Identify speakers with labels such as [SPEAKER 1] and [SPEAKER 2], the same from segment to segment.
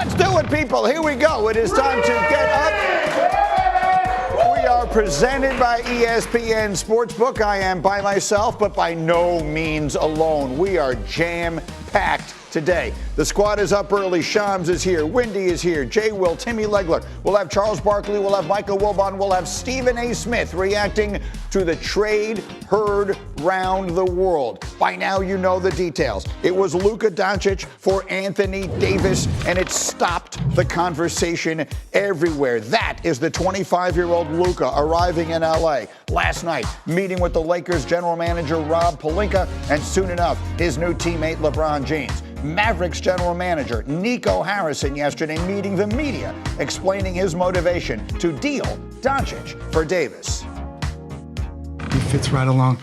[SPEAKER 1] Let's do it, people. Here we go. It is time to get up. We are presented by ESPN Sportsbook. I am by myself, but by no means alone. We are jam-packed today. The squad is up early. Shams is here. Wendy is here. Jay Will, Timmy Legler. We'll have Charles Barkley. We'll have Michael Wilbon. We'll have Stephen A. Smith reacting to the trade heard round the world. By now, you know the details. It was Luka Doncic for Anthony Davis, and it stopped the conversation everywhere. That is the 25-year-old Luka arriving in L.A. last night, meeting with the Lakers general manager Rob Pelinka, and soon enough, his new teammate LeBron James. Mavericks general manager Nico Harrison yesterday meeting the media, explaining his motivation to deal Doncic for Davis.
[SPEAKER 2] He fits right along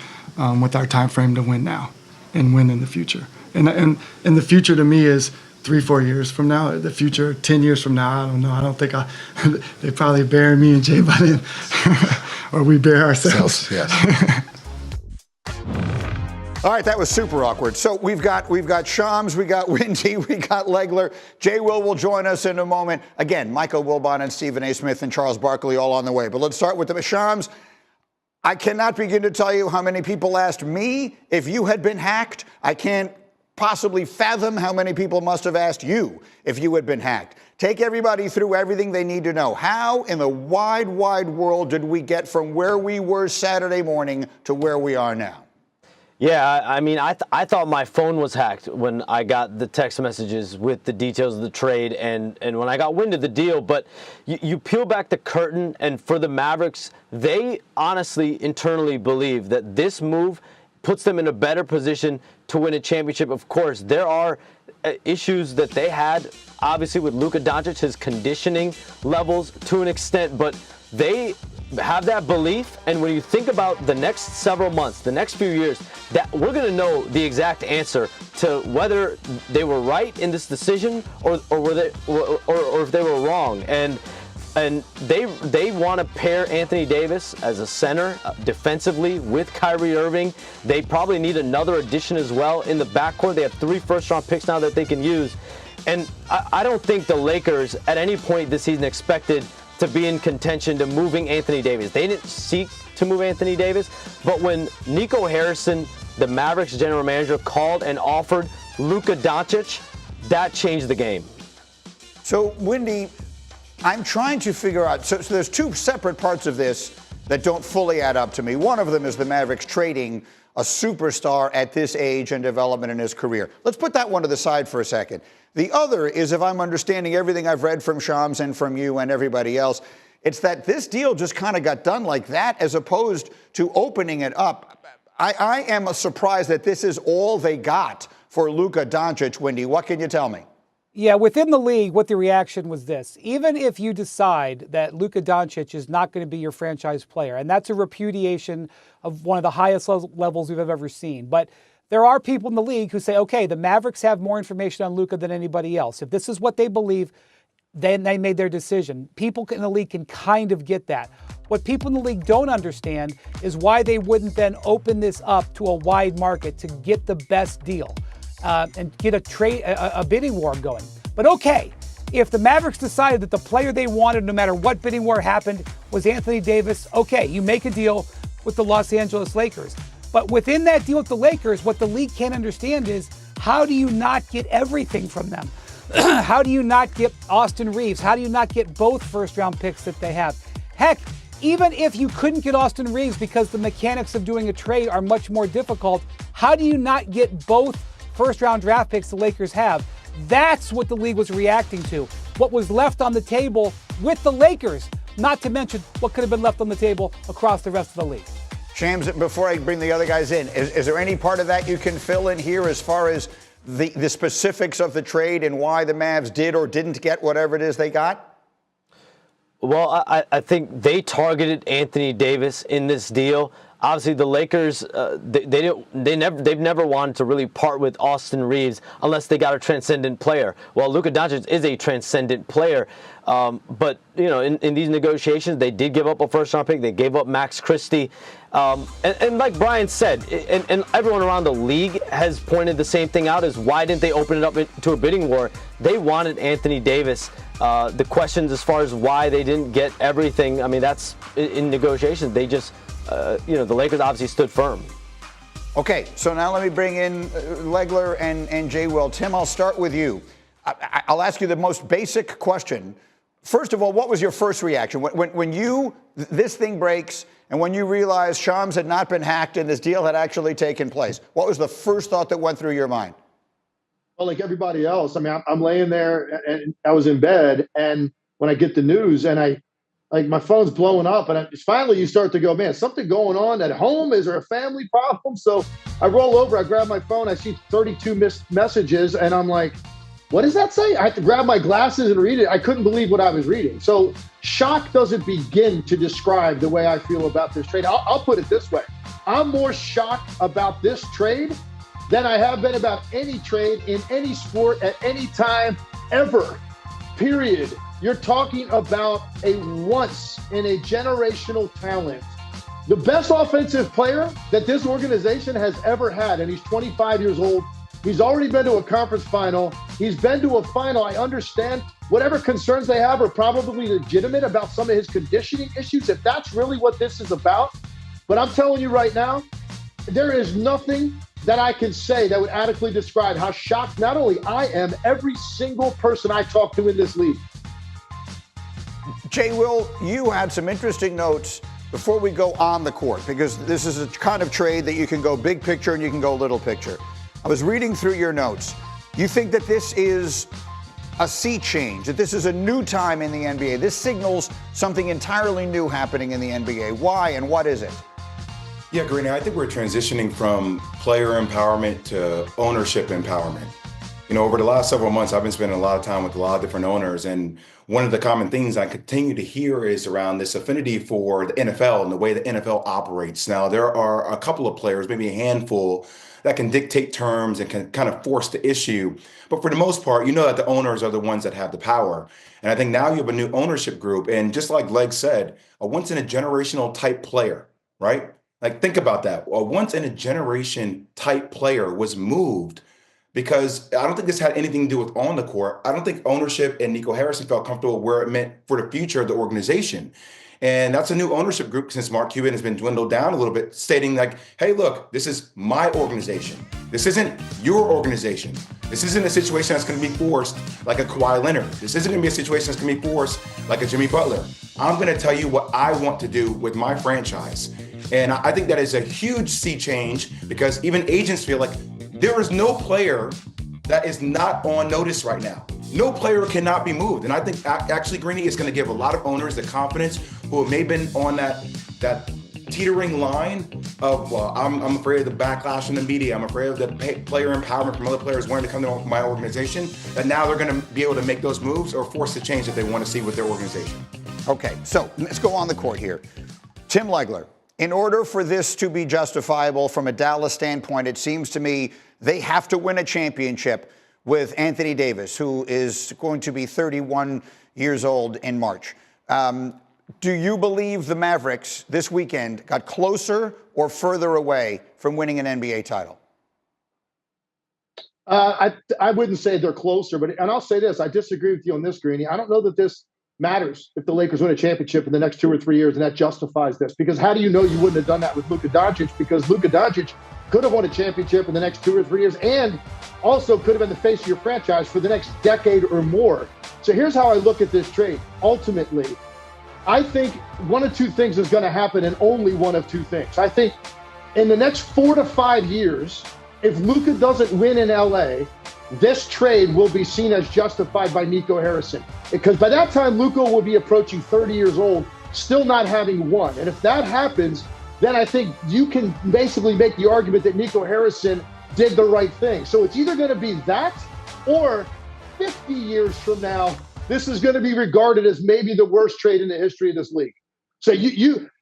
[SPEAKER 2] with our time frame to win now and win in the future. And the future to me is 3-4 years from now. The future 10 years from now, I don't know. I don't think they probably bury me and Jay by then, or we bury ourselves.
[SPEAKER 1] Yes. All right, that was super awkward. So we've got Shams, we got Wendy, we got Legler. Jay will join us in a moment. Again, Michael Wilbon and Stephen A. Smith and Charles Barkley all on the way. But let's start with the Shams. I cannot begin to tell you how many people asked me if you had been hacked. I can't possibly fathom how many people must have asked you if you had been hacked. Take everybody through everything they need to know. How in the wide, wide world did we get from where we were Saturday morning to where we are now?
[SPEAKER 3] Yeah, I mean, I thought my phone was hacked when I got the text messages with the details of the trade and when I got wind of the deal. But you peel back the curtain, and for the Mavericks, they honestly internally believe that this move puts them in a better position to win a championship. Of course, there are issues that they had, obviously, with Luka Doncic, his conditioning levels to an extent, but they have that belief, and when you think about the next several months, the next few years, that we're going to know the exact answer to whether they were right in this decision or if they were wrong. And they want to pair Anthony Davis as a center defensively with Kyrie Irving. They probably need another addition as well in the backcourt. They have 3 first-round picks now that they can use. And I don't think the Lakers at any point this season expected to be in contention to moving Anthony Davis. They didn't seek to move Anthony Davis, but when Nico Harrison, the Mavericks general manager, called and offered Luka Doncic, that changed the game.
[SPEAKER 1] So, Wendy, I'm trying to figure out, so there's 2 separate parts of this that don't fully add up to me. One of them is the Mavericks trading a superstar at this age and development in his career. Let's put that one to the side for a second. The other is, if I'm understanding everything I've read from Shams and from you and everybody else, it's that this deal just kind of got done like that as opposed to opening it up. I am surprised that this is all they got for Luka Doncic. Wendy, what can you tell me?
[SPEAKER 4] Yeah, within the league, what the reaction was this. Even if you decide that Luka Doncic is not going to be your franchise player, and that's a repudiation of one of the highest levels we've ever seen, but there are people in the league who say, okay, the Mavericks have more information on Luka than anybody else. If this is what they believe, then they made their decision. People in the league can kind of get that. What people in the league don't understand is why they wouldn't then open this up to a wide market to get the best deal and get a bidding war going. But okay, if the Mavericks decided that the player they wanted, no matter what bidding war happened, was Anthony Davis, okay, you make a deal with the Los Angeles Lakers. But within that deal with the Lakers, what the league can't understand is, how do you not get everything from them? How do you not get Austin Reeves? How do you not get both first-round picks that they have? Heck, even if you couldn't get Austin Reeves because the mechanics of doing a trade are much more difficult, how do you not get both first-round draft picks the Lakers have? That's what the league was reacting to. What was left on the table with the Lakers, not to mention what could have been left on the table across the rest of the league.
[SPEAKER 1] Shams, before I bring the other guys in, is there any part of that you can fill in here as far as the specifics of the trade and why the Mavs did or didn't get whatever it is they got?
[SPEAKER 3] Well, I think they targeted Anthony Davis in this deal. obviously the Lakers, they've never wanted to really part with Austin Reeves unless they got a transcendent player. Well, Luka Doncic is a transcendent player, but in these negotiations, they did give up a first-round pick. They gave up Max Christie, and like Brian said, and everyone around the league has pointed the same thing out: is why didn't they open it up to a bidding war? They wanted Anthony Davis. The questions as far as why they didn't get everything, I mean, that's in negotiations. They just, the Lakers obviously stood firm.
[SPEAKER 1] Okay, so now let me bring in Legler and Jay Will. Tim, I'll start with you. I'll ask you the most basic question. First of all, what was your first reaction when this thing breaks and when you realized Shams had not been hacked and this deal had actually taken place? What was the first thought that went through your mind?
[SPEAKER 5] Well, like everybody else, I mean, I'm laying there and I was in bed, and when I get the news and my phone's blowing up, and finally you start to go, man, something going on at home? Is there a family problem? So I roll over, I grab my phone, I see 32 missed messages, and I'm like, what does that say? I had to grab my glasses and read it. I couldn't believe what I was reading. So shock doesn't begin to describe the way I feel about this trade. I'll put it this way. I'm more shocked about this trade than I have been about any trade in any sport at any time ever, period. You're talking about a once in a generational talent. The best offensive player that this organization has ever had, and he's 25 years old. He's already been to a conference final. He's been to a final. I understand whatever concerns they have are probably legitimate about some of his conditioning issues, if that's really what this is about. But I'm telling you right now, there is nothing that I can say that would adequately describe how shocked not only I am, every single person I talk to in this league.
[SPEAKER 1] Jay Will, you had some interesting notes before we go on the court, because this is a kind of trade that you can go big picture and you can go little picture. I was reading through your notes. You think that this is a sea change, that this is a new time in the NBA. This signals something entirely new happening in the NBA. Why and what is it?
[SPEAKER 6] Yeah, Greeny, I think we're transitioning from player empowerment to ownership empowerment. Over the last several months, I've been spending a lot of time with a lot of different owners, and one of the common things I continue to hear is around this affinity for the NFL and the way the NFL operates. Now, there are a couple of players, maybe a handful, that can dictate terms and can kind of force the issue. But for the most part, that the owners are the ones that have the power. And I think now you have a new ownership group. And just like Leg said, a once in a generational type player, right? Like, think about that. A once in a generation type player was moved because I don't think this had anything to do with on the court. I don't think ownership and Nico Harrison felt comfortable where it meant for the future of the organization. And that's a new ownership group since Mark Cuban has been dwindled down a little bit, stating like, hey, look, this is my organization. This isn't your organization. This isn't a situation that's going to be forced like a Kawhi Leonard. This isn't going to be a situation that's going to be forced like a Jimmy Butler. I'm going to tell you what I want to do with my franchise. And I think that is a huge sea change, because even agents feel like there is no player that is not on notice right now. No player cannot be moved. And I think actually Greeny is going to give a lot of owners the confidence who may have been on that teetering line of, I'm afraid of the backlash from the media. I'm afraid of the player empowerment from other players wanting to come to my organization, that now they're going to be able to make those moves or force the change that they want to see with their organization.
[SPEAKER 1] Okay, so let's go on the court here. Tim Legler, in order for this to be justifiable from a Dallas standpoint, it seems to me they have to win a championship with Anthony Davis, who is going to be 31 years old in March. Do you believe the Mavericks this weekend got closer or further away from winning an NBA title?
[SPEAKER 5] I wouldn't say they're closer, and I'll say this, I disagree with you on this, Greeny. I don't know that this matters if the Lakers win a championship in the next 2 or 3 years, and that justifies this. Because how do you know you wouldn't have done that with Luka Doncic? Because Luka Doncic could have won a championship in the next 2 or 3 years, and also could have been the face of your franchise for the next decade or more. So here's how I look at this trade. Ultimately, I think one of two things is going to happen, and only one of two things. I think in the next 4 to 5 years, if Luka doesn't win in LA, this trade will be seen as justified by Nico Harrison. Because by that time, Luka will be approaching 30 years old, still not having won. And if that happens, then I think you can basically make the argument that Nico Harrison did the right thing. So it's either going to be that, or 50 years from now, this is going to be regarded as maybe the worst trade in the history of this league. So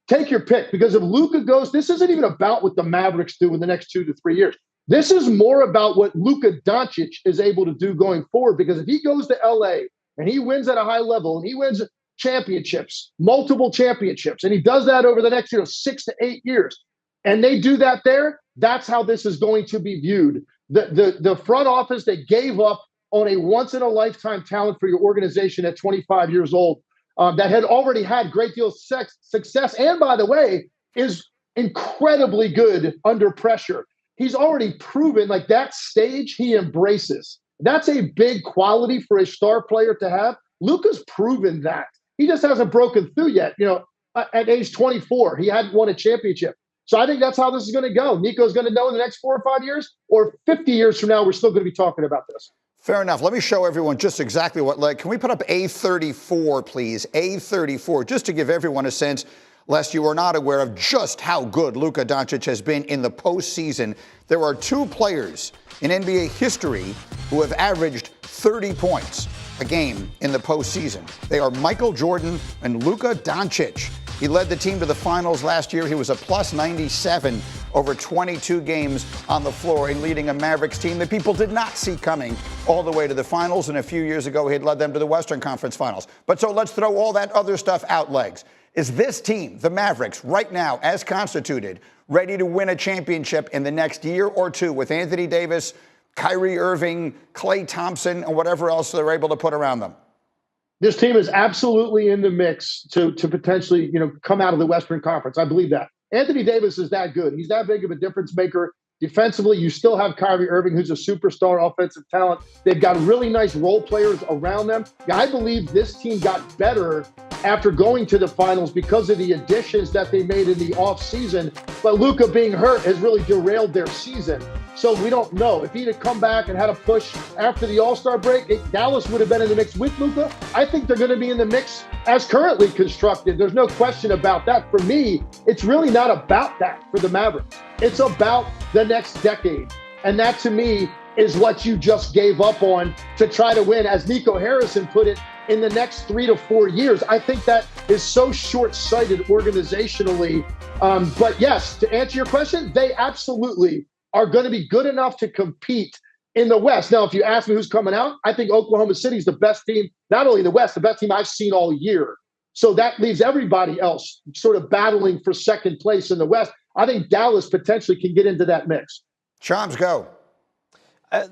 [SPEAKER 5] take your pick, because if Luka goes, this isn't even about what the Mavericks do in the next 2 to 3 years. This is more about what Luka Doncic is able to do going forward, because if he goes to LA and he wins at a high level and he wins championships, multiple championships, and he does that over the next 6 to 8 years, and they do that there, that's how this is going to be viewed. The front office, they gave up on a once-in-a-lifetime talent for your organization at 25 years old, that had already had great deal of success, and by the way, is incredibly good under pressure. He's already proven, like, that stage he embraces. That's a big quality for a star player to have. Luka's proven that. He just hasn't broken through yet. At age 24, he hadn't won a championship. So I think that's how this is going to go. Nico's going to know in the next 4 or 5 years, or 50 years from now, we're still going to be talking about this.
[SPEAKER 1] Fair enough. Let me show everyone just exactly what, can we put up A34, please? A34, just to give everyone a sense, lest you are not aware of just how good Luka Doncic has been in the postseason. There are 2 players in NBA history who have averaged 30 points a game in the postseason. They are Michael Jordan and Luka Doncic. He led the team to the finals last year. He was a plus 97 over 22 games on the floor in leading a Mavericks team that people did not see coming all the way to the finals. And a few years ago, he had led them to the Western Conference Finals. But so let's throw all that other stuff out, Legs. Is this team, the Mavericks, right now, as constituted, ready to win a championship in the next year or two with Anthony Davis, Kyrie Irving, Klay Thompson, and whatever else they're able to put around them?
[SPEAKER 5] This team is absolutely in the mix to potentially, come out of the Western Conference. I believe that. Anthony Davis is that good. He's that big of a difference maker. Defensively, you still have Kyrie Irving, who's a superstar offensive talent. They've got really nice role players around them. I believe this team got better after going to the finals because of the additions that they made in the offseason. But Luka being hurt has really derailed their season. So we don't know. If he'd have come back and had a push after the All-Star break, Dallas would have been in the mix with Luka. I think they're going to be in the mix as currently constructed. There's no question about that. For me, it's really not about that for the Mavericks. It's about the next decade. And that, to me, is what you just gave up on to try to win, as Nico Harrison put it, in the next 3 to 4 years. I think that is so short-sighted organizationally. But yes, to answer your question, they absolutely are going to be good enough to compete in the West. Now, if you ask me who's coming out, I think Oklahoma City is the best team, not only in the West, the best team I've seen all year. So that leaves everybody else sort of battling for second place in the West. I think Dallas potentially can get into that mix.
[SPEAKER 1] Shams, go.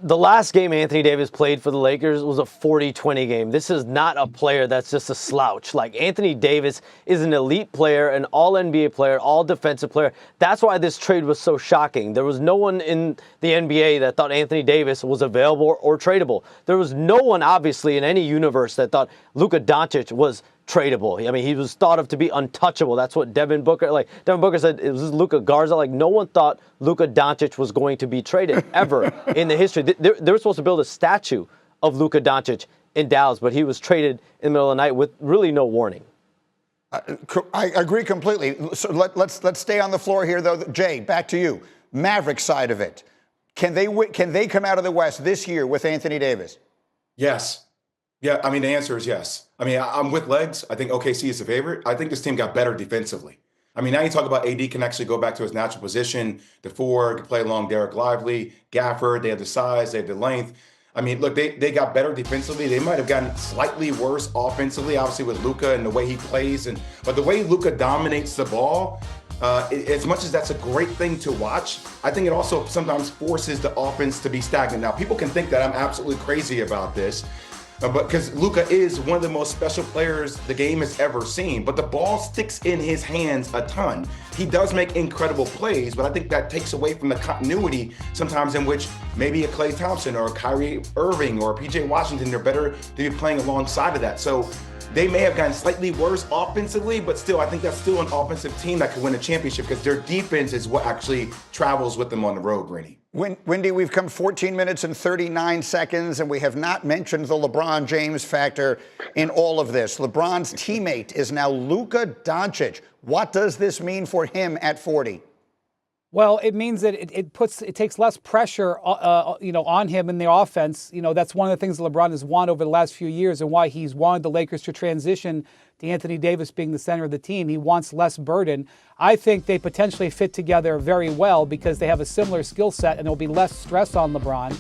[SPEAKER 3] The last game Anthony Davis played for the Lakers was a 40-20 game. This is not a player that's just a slouch. Like, Anthony Davis is an elite player, an all-NBA player, all-defensive player. That's why this trade was so shocking. There was no one in the NBA that thought Anthony Davis was available or tradable. There was no one, obviously, in any universe that thought Luka Doncic was tradable. I mean, he was thought of to be untouchable. That's what Devin Booker said. It was Luka Garza. Like, no one thought Luka Doncic was going to be traded ever in the history. They were supposed to build a statue of Luka Doncic in Dallas, but he was traded in the middle of the night with really no warning.
[SPEAKER 1] I agree completely. So let's stay on the floor here, though. Jay, back to you. Mavericks side of it. Can they come out of the West this year with Anthony Davis?
[SPEAKER 6] Yes. Yeah, I mean, the answer is yes. I mean, I'm with Legs. I think OKC is the favorite. I think this team got better defensively. I mean, now you talk about AD can actually go back to his natural position. The forward can play along Derek Lively, Gafford. They have the size, they have the length. I mean, look, they got better defensively. They might have gotten slightly worse offensively, obviously with Luka and the way he plays. But the way Luka dominates the ball, as much as that's a great thing to watch, I think it also sometimes forces the offense to be stagnant. Now, people can think that I'm absolutely crazy about this, but because Luka is one of the most special players the game has ever seen, but the ball sticks in his hands a ton. He does make incredible plays, but I think that takes away from the continuity sometimes in which maybe a Klay Thompson or a Kyrie Irving or a PJ Washington, they're better to be playing alongside of that. So they may have gotten slightly worse offensively, but still, I think that's still an offensive team that could win a championship because their defense is what actually travels with them on the road, Greeny.
[SPEAKER 1] Wendy, we've come 14 minutes and 39 seconds, and we have not mentioned the LeBron James factor in all of this. LeBron's teammate is now Luka Doncic. What does this mean for him at 40?
[SPEAKER 4] Well, it means that it takes less pressure, on him in the offense. That's one of the things that LeBron has wanted over the last few years, and why he's wanted the Lakers to transition to Anthony Davis being the center of the team. He wants less burden. I think they potentially fit together very well because they have a similar skill set, and there'll be less stress on LeBron.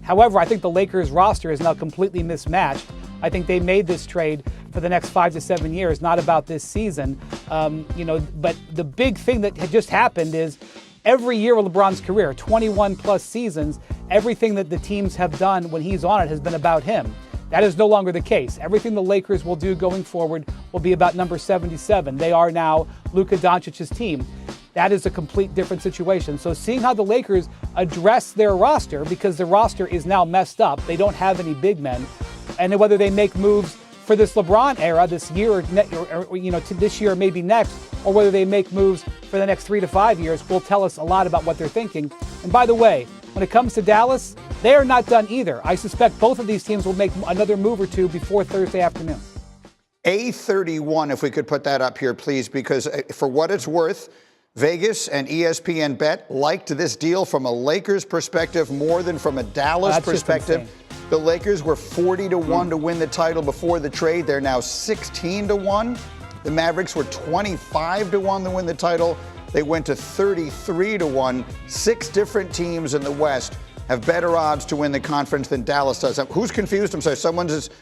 [SPEAKER 4] However, I think the Lakers roster is now completely mismatched. I think they made this trade for the next 5 to 7 years, not about this season. But the big thing that had just happened is every year of LeBron's career, 21 plus seasons, everything that the teams have done when he's on it has been about him. That is no longer the case. Everything the Lakers will do going forward will be about number 77. They are now Luka Doncic's team. That is a complete different situation. So seeing how the Lakers address their roster, because the roster is now messed up, they don't have any big men, and whether they make moves for this LeBron era this year or to this year or maybe next, or whether they make moves for the next 3 to 5 years, will tell us a lot about what they're thinking. And by the way, when it comes to Dallas, they are not done either. I suspect both of these teams will make another move or two before Thursday afternoon.
[SPEAKER 1] A31, if we could put that up here, please, because for what it's worth, Vegas and ESPN Bet liked this deal from a Lakers perspective more than from a Dallas perspective. The Lakers were 40 to 1 to win the title before the trade. They're now 16 to 1. The Mavericks were 25 to 1 to win the title. They went to 33 to 1. 6 different teams in the West have better odds to win the conference than Dallas does. Who's confused? I'm sorry, someone's just.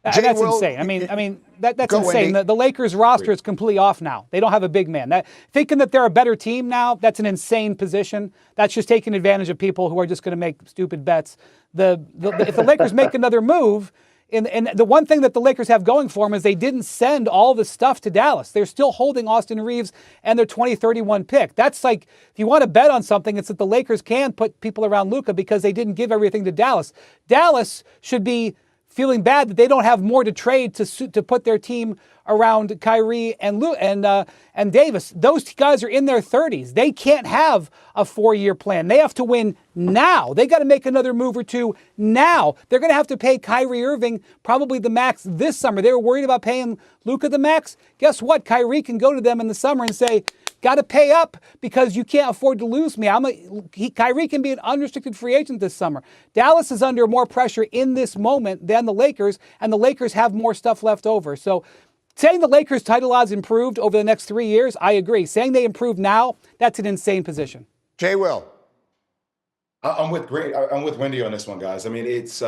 [SPEAKER 4] That's insane. That's insane. The Lakers roster is completely off now. They don't have a big man. Thinking that they're a better team now, that's an insane position. That's just taking advantage of people who are just going to make stupid bets. If the Lakers make another move, and the one thing that the Lakers have going for them is they didn't send all the stuff to Dallas. They're still holding Austin Reeves and their 2031 pick. That's like, if you want to bet on something, it's that the Lakers can put people around Luka because they didn't give everything to Dallas. Dallas should be feeling bad that they don't have more to trade to put their team around Kyrie and Davis. Those guys are in their 30s. They can't have a 4-year plan. They have to win now. They got to make another move or two now. They're going to have to pay Kyrie Irving probably the max this summer. They were worried about paying Luka the max. Guess what? Kyrie can go to them in the summer and say, got to pay up because you can't afford to lose me. Kyrie can be an unrestricted free agent this summer. Dallas is under more pressure in this moment than the Lakers, and the Lakers have more stuff left over. So saying the Lakers' title odds improved over the next 3 years, I agree. Saying they improved now, that's an insane position.
[SPEAKER 1] Jay Will.
[SPEAKER 6] I'm with Wendy on this one, guys. I mean, it's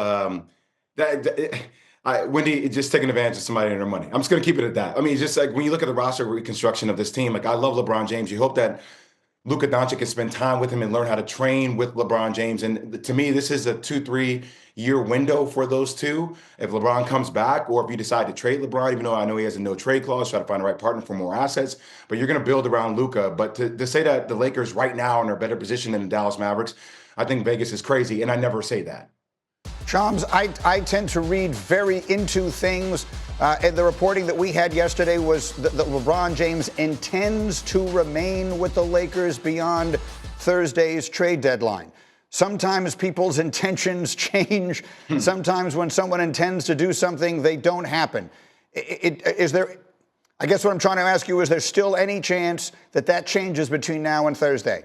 [SPEAKER 6] Wendy just taking advantage of somebody and their money. I'm just going to keep it at that. I mean, just like when you look at the roster reconstruction of this team, like I love LeBron James. You hope that Luka Doncic can spend time with him and learn how to train with LeBron James. And to me, this is a 2-3 year window for those two. If LeBron comes back, or if you decide to trade LeBron, even though I know he has a no trade clause, try to find the right partner for more assets, but you're going to build around Luka. But to say that the Lakers right now are in a better position than the Dallas Mavericks, I think Vegas is crazy. And I never say that.
[SPEAKER 1] Shams, I tend to read very into things. And the reporting that we had yesterday was that LeBron James intends to remain with the Lakers beyond Thursday's trade deadline. Sometimes people's intentions change. Sometimes when someone intends to do something, they don't happen. I guess what I'm trying to ask you, is there still any chance that changes between now and Thursday?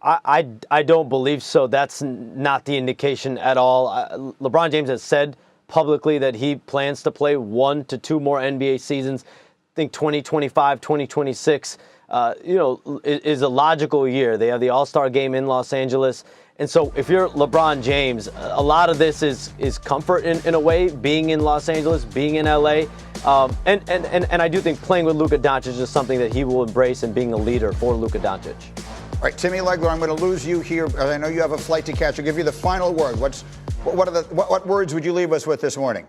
[SPEAKER 3] I don't believe so. That's not the indication at all. LeBron James has said publicly that he plans to play 1 to 2 more NBA seasons. I think 2025, 2026, is a logical year. They have the All-Star game in Los Angeles. And so if you're LeBron James, a lot of this is comfort in a way, being in Los Angeles, being in LA. And I do think playing with Luka Doncic is something that he will embrace, and being a leader for Luka Doncic.
[SPEAKER 1] All right, Timmy Legler, I'm going to lose you here. I know you have a flight to catch. I'll give you the final word. What words would you leave us with this morning?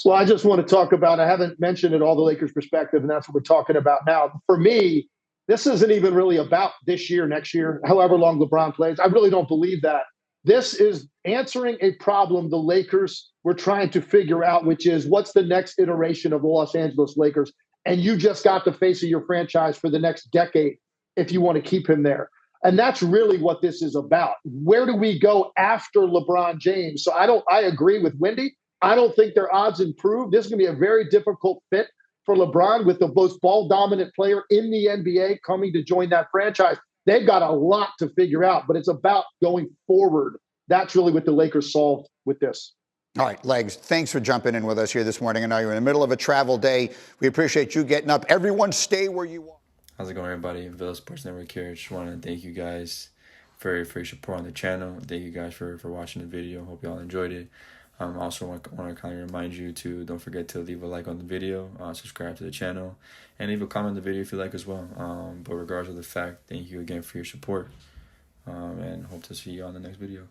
[SPEAKER 5] Well, I just want to talk about, I haven't mentioned it all, the Lakers' perspective, and that's what we're talking about now. For me, this isn't even really about this year, next year, however long LeBron plays. I really don't believe that. This is answering a problem the Lakers were trying to figure out, which is what's the next iteration of the Los Angeles Lakers? And you just got the face of your franchise for the next decade if you want to keep him there. And that's really what this is about. Where do we go after LeBron James? So I agree with Wendy. I don't think their odds improve. This is going to be a very difficult fit for LeBron with the most ball dominant player in the NBA coming to join that franchise. they've got a lot to figure out, but it's about going forward. That's really what the Lakers solved with this.
[SPEAKER 1] All right, Legs, thanks for jumping in with us here this morning. I know you're in the middle of a travel day. We appreciate you getting up. Everyone stay where you are.
[SPEAKER 7] How's it going, everybody? Villa Sports Network here. Just want to thank you guys for your support on the channel. Thank you guys for watching the video. Hope you all enjoyed it. Also want to kind of remind you to don't forget to leave a like on the video, subscribe to the channel, and leave a comment on the video if you like as well. But regardless of the fact, thank you again for your support, and hope to see you on the next video.